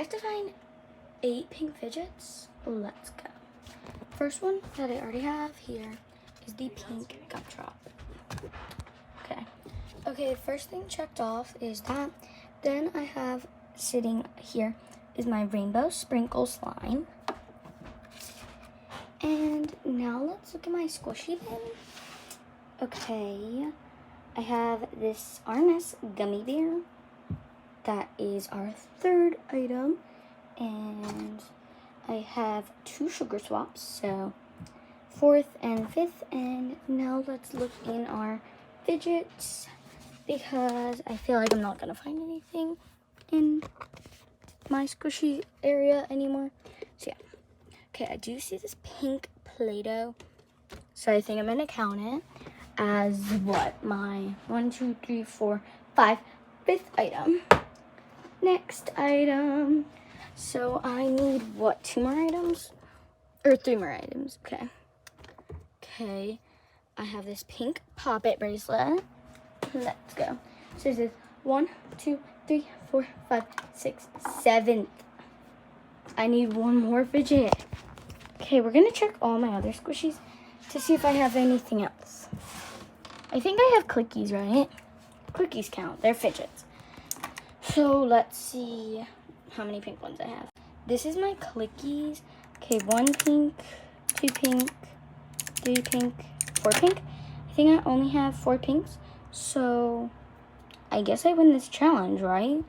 have to find 8 pink fidgets. Let's go. First one that I already have here is the pink gumdrop. Okay, first thing checked off is that. Then I have sitting here is my rainbow sprinkle slime. And now let's look at my squishy bin. Okay, I have this RMS gummy bear. That is our 3rd item. And I have 2 sugar swaps, so 4th and 5th. And now let's look in our fidgets, because I feel like I'm not gonna find anything in my squishy area anymore. So yeah. Okay, I do see this pink Play-Doh. So I think I'm gonna count it as what? My 1, 2, 3, 4, 5, 5th item. Next item. So I need what? 2 more items? Or 3 more items. Okay. Okay. I have this pink Pop-It bracelet. Let's go. So this is 1, 2, 3, 4, 5, 6, 7th. I need 1 more fidget. Okay, we're gonna check all my other squishies to see if I have anything else. I think I have clickies, right? Clickies count. They're fidgets. So let's see how many pink ones I have. This is my clickies. Okay, 1 pink, 2 pink, 3 pink, 4 pink. I think I only have 4 pinks. So I guess I win this challenge, right?